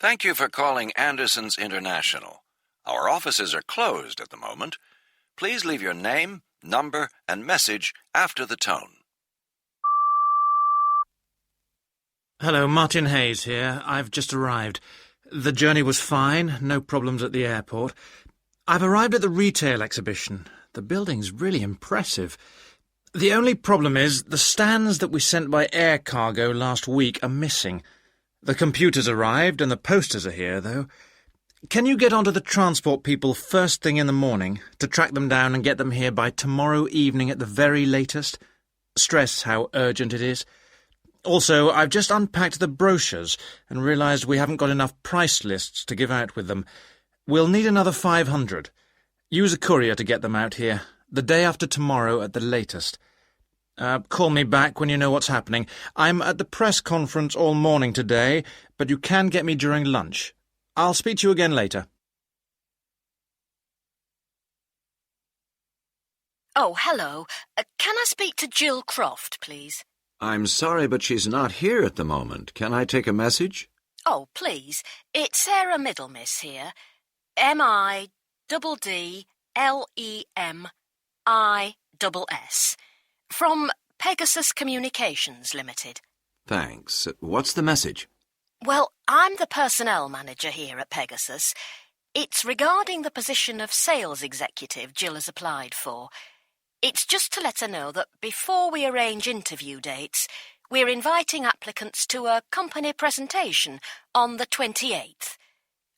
Thank you for calling Anderson's International. Our offices are closed at the moment. Please leave your name, number, and message after the tone. Hello, Martin Hayes here. I've just arrived. The journey was fine, no problems at the airport. I've arrived at the retail exhibition. The building's really impressive. The only problem is the stands that we sent by air cargo last week are missing. The computers arrived and the posters are here, though. Can you get onto the transport people first thing in the morning to track them down and get them here by tomorrow evening at the very latest? Stress how urgent it is. Also, I've just unpacked the brochures and realised we haven't got enough price lists to give out with them. We'll need another 500. Use a courier to get them out here, the day after tomorrow at the latest. Call me back when you know what's happening. I'm at the press conference all morning today, but you can get me during lunch. I'll speak to you again later. Oh, hello. Can I speak to Jill Croft, please? I'm sorry, but she's not here at the moment. Can I take a message? Oh, please. It's Sarah Middlemiss here. Middlems. From Pegasus Communications Limited. Thanks. What's the message? Well, I'm the personnel manager here at Pegasus. It's regarding the position of sales executive Jill has applied for. It's just to let her know that before we arrange interview dates, we're inviting applicants to a company presentation on the 28th.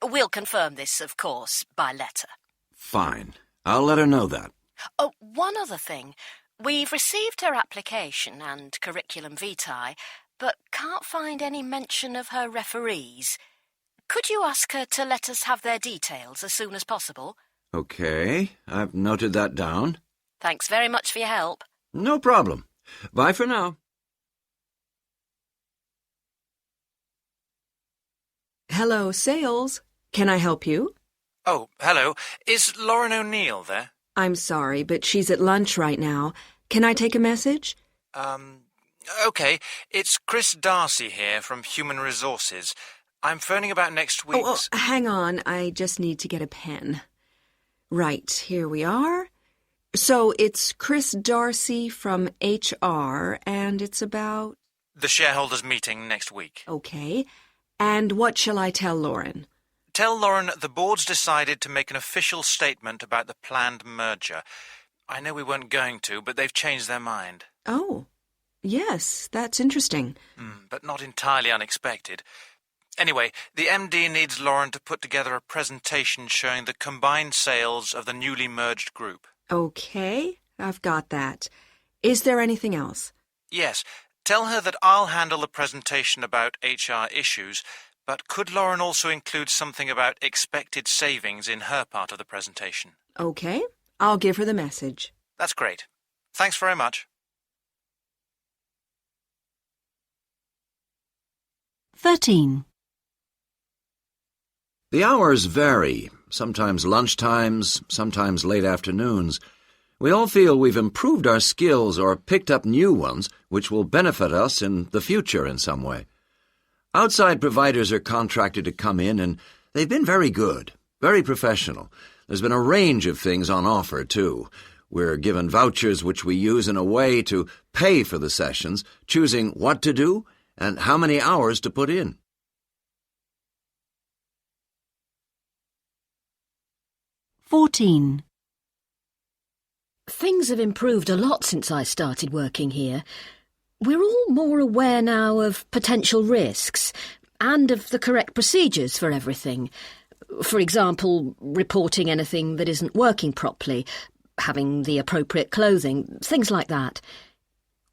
We'll confirm this, of course, by letter. Fine. I'll let her know that. Oh, one other thing. We've received her application and curriculum vitae, but can't find any mention of her referees. Could you ask her to let us have their details as soon as possible? Okay, I've noted that down. Thanks very much for your help. No problem. Bye for now. Hello, sales. Can I help you? Oh, hello. Is Lauren O'Neill there? I'm sorry, but she's at lunch right now. Can I take a message? Okay. It's Chris Darcy here from Human Resources. I'm phoning about next week's... Oh, hang on. I just need to get a pen. Right, here we are. So it's Chris Darcy from HR, and it's about... The shareholders' meeting next week. Okay. And what shall I tell Lauren? Tell Lauren the board's decided to make an official statement about the planned merger. I know we weren't going to, but they've changed their mind. Oh, yes, that's interesting. But not entirely unexpected. Anyway, the MD needs Lauren to put together a presentation showing the combined sales of the newly merged group. Okay, I've got that. Is there anything else? Yes, tell her that I'll handle the presentation about HR issues, but could Lauren also include something about expected savings in her part of the presentation? Okay, I'll give her the message. That's great. Thanks very much. 13. The hours vary, sometimes lunchtimes, sometimes late afternoons. We all feel we've improved our skills or picked up new ones which will benefit us in the future in some way. Outside providers are contracted to come in, and they've been very good, very professional. There's been a range of things on offer, too. We're given vouchers which we use in a way to pay for the sessions, choosing what to do and how many hours to put in. 14. Things have improved a lot since I started working here. We're all more aware now of potential risks and of the correct procedures for everything. For example, reporting anything that isn't working properly, having the appropriate clothing, things like that.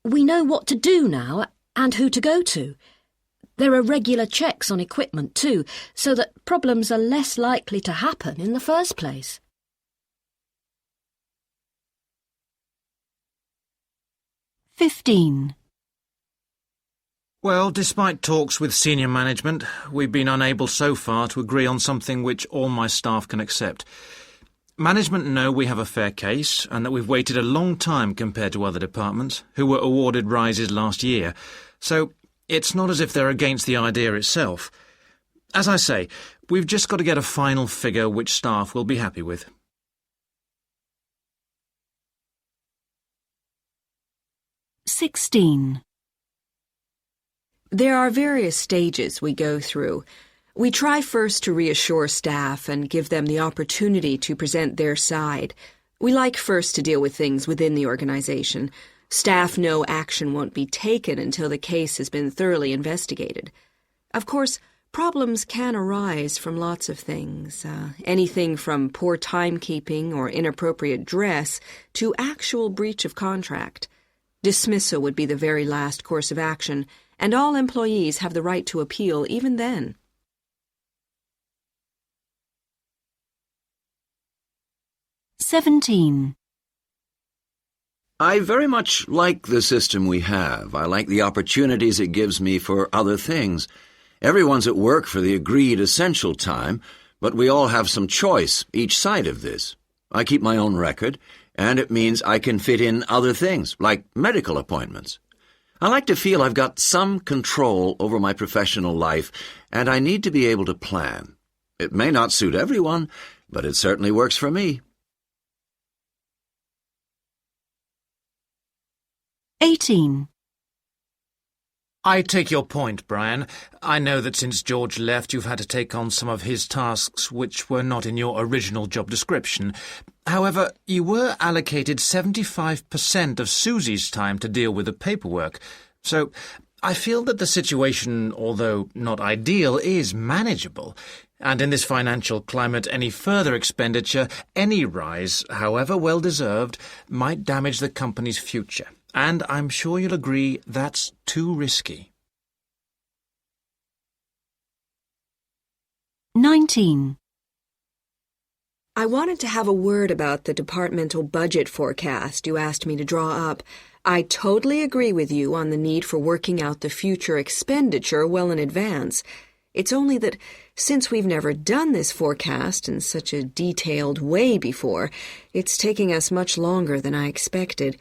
We know what to do now and who to go to. There are regular checks on equipment too, so that problems are less likely to happen in the first place. 15. Well, despite talks with senior management, we've been unable so far to agree on something which all my staff can accept. Management know we have a fair case and that we've waited a long time compared to other departments who were awarded rises last year, so it's not as if they're against the idea itself. As I say, we've just got to get a final figure which staff will be happy with. 16. There are various stages we go through. We try first to reassure staff and give them the opportunity to present their side. We like first to deal with things within the organization. Staff know action won't be taken until the case has been thoroughly investigated. Of course, problems can arise from lots of things, anything from poor timekeeping or inappropriate dress to actual breach of contract. Dismissal would be the very last course of action, and all employees have the right to appeal even then. 17. I very much like the system we have. I like the opportunities it gives me for other things. Everyone's at work for the agreed essential time, but we all have some choice each side of this. I keep my own record, and it means I can fit in other things, like medical appointments. I like to feel I've got some control over my professional life, and I need to be able to plan. It may not suit everyone, but it certainly works for me. 18. I take your point, Brian. I know that since George left, you've had to take on some of his tasks which were not in your original job description. However, you were allocated 75% of Susie's time to deal with the paperwork, so I feel that the situation, although not ideal, is manageable. And in this financial climate, any further expenditure, any rise, however well-deserved, might damage the company's future. And I'm sure you'll agree that's too risky. 19. I wanted to have a word about the departmental budget forecast you asked me to draw up. I totally agree with you on the need for working out the future expenditure well in advance. It's only that since we've never done this forecast in such a detailed way before, it's taking us much longer than I expected.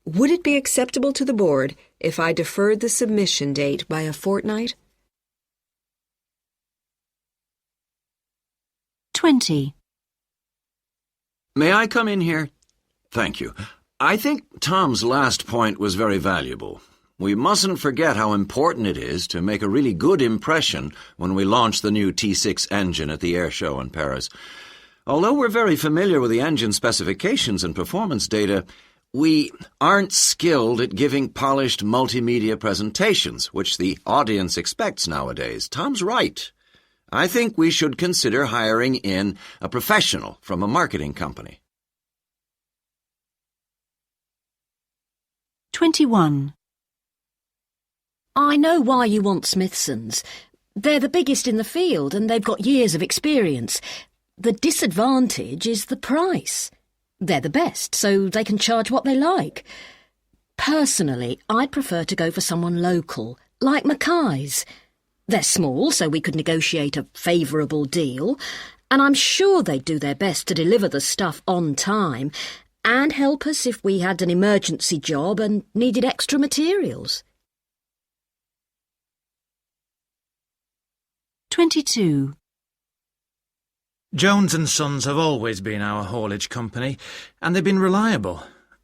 Would it be acceptable to the board if I deferred the submission date by a fortnight? 20. May I come in here? Thank you. I think Tom's last point was very valuable. We mustn't forget how important it is to make a really good impression when we launch the new T6 engine at the air show in Paris. Although we're very familiar with the engine specifications and performance data, we aren't skilled at giving polished multimedia presentations, which the audience expects nowadays. Tom's right. I think we should consider hiring in a professional from a marketing company. 21. I know why you want Smithsons. They're the biggest in the field and they've got years of experience. The disadvantage is the price. They're the best, so they can charge what they like. Personally, I'd prefer to go for someone local, like Mackay's. They're small, so we could negotiate a favourable deal, and I'm sure they'd do their best to deliver the stuff on time and help us if we had an emergency job and needed extra materials. 22. Jones & Sons have always been our haulage company, and they've been reliable.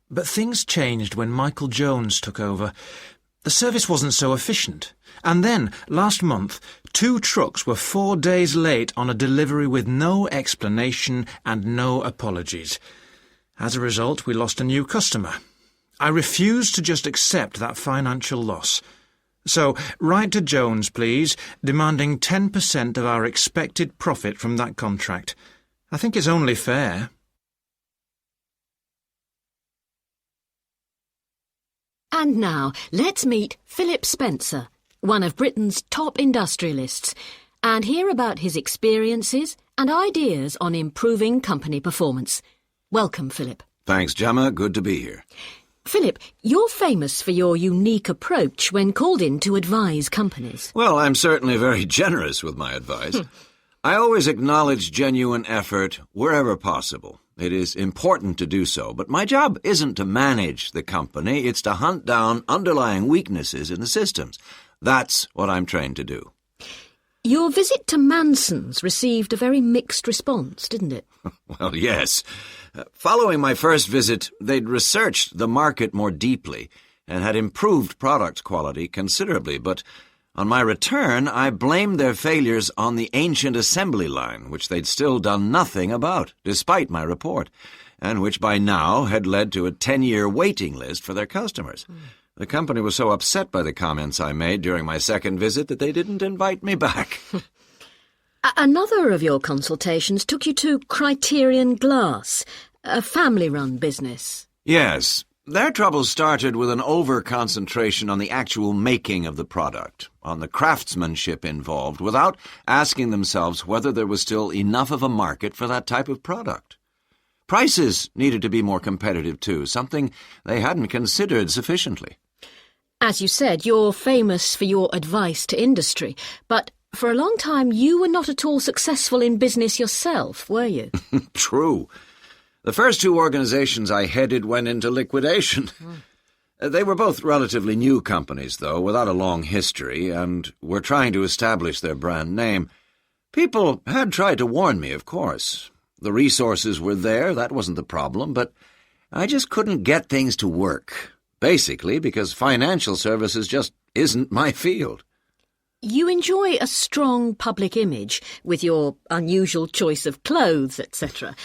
But things changed when Michael Jones took over. The service wasn't so efficient. And then, last month, 2 trucks were 4 days late on a delivery with no explanation and no apologies. As a result, we lost a new customer. I refuse to just accept that financial loss. So, write to Jones, please, demanding 10% of our expected profit from that contract. I think it's only fair. And now, let's meet Philip Spencer, one of Britain's top industrialists, and hear about his experiences and ideas on improving company performance. Welcome, Philip. Thanks, Gemma. Good to be here. Philip, you're famous for your unique approach when called in to advise companies. Well, I'm certainly very generous with my advice. I always acknowledge genuine effort wherever possible. It is important to do so, but my job isn't to manage the company, it's to hunt down underlying weaknesses in the systems. That's what I'm trained to do. Your visit to Manson's received a very mixed response, didn't it? Well, yes. Following my first visit, they'd researched the market more deeply and had improved product quality considerably, but on my return, I blamed their failures on the ancient assembly line, which they'd still done nothing about, despite my report, and which by now had led to a 10-year waiting list for their customers. The company was so upset by the comments I made during my second visit that they didn't invite me back. Another of your consultations took you to Criterion Glass, a family-run business. Yes. Their troubles started with an over-concentration on the actual making of the product, on the craftsmanship involved, without asking themselves whether there was still enough of a market for that type of product. Prices needed to be more competitive too, something they hadn't considered sufficiently. As you said, you're famous for your advice to industry, but for a long time you were not at all successful in business yourself, were you? True. The first two organizations I headed went into liquidation. They were both relatively new companies, though, without a long history, and were trying to establish their brand name. People had tried to warn me, of course. The resources were there, that wasn't the problem, but I just couldn't get things to work, basically because financial services just isn't my field. You enjoy a strong public image, with your unusual choice of clothes, etc.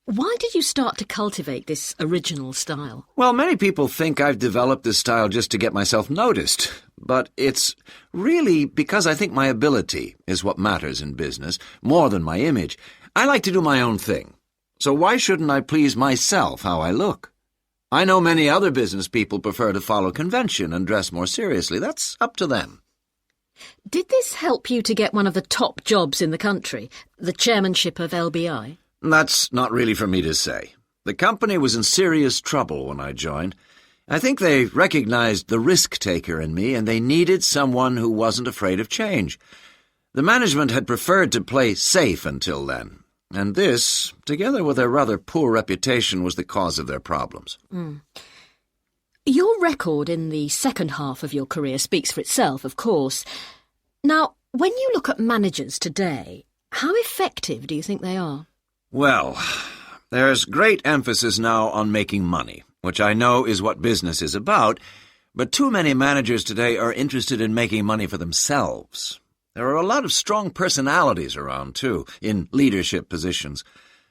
Why did you start to cultivate this original style? Well, many people think I've developed this style just to get myself noticed, but it's really because I think my ability is what matters in business, more than my image. I like to do my own thing, so why shouldn't I please myself how I look? I know many other business people prefer to follow convention and dress more seriously. That's up to them. Did this help you to get one of the top jobs in the country, the chairmanship of LBI? That's not really for me to say. The company was in serious trouble when I joined. I think they recognized the risk-taker in me, and they needed someone who wasn't afraid of change. The management had preferred to play safe until then, and this, together with their rather poor reputation, was the cause of their problems. Your record in the second half of your career speaks for itself, of course. Now, when you look at managers today, how effective do you think they are? Well, there's great emphasis now on making money, which I know is what business is about, but too many managers today are interested in making money for themselves. There are a lot of strong personalities around, too, in leadership positions.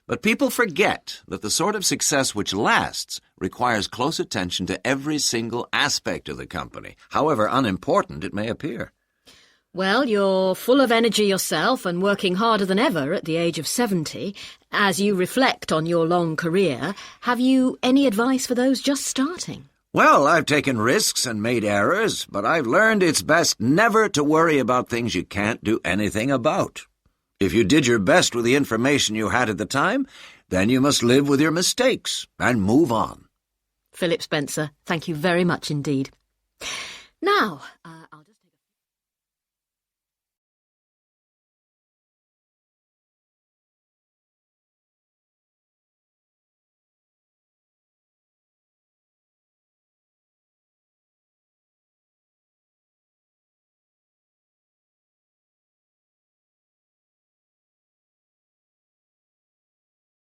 But people forget that the sort of success which lasts requires close attention to every single aspect of the company, however unimportant it may appear. Well, you're full of energy yourself and working harder than ever at the age of 70. As you reflect on your long career, have you any advice for those just starting? Well, I've taken risks and made errors, but I've learned it's best never to worry about things you can't do anything about. If you did your best with the information you had at the time, then you must live with your mistakes and move on. Philip Spencer, thank you very much indeed. Now,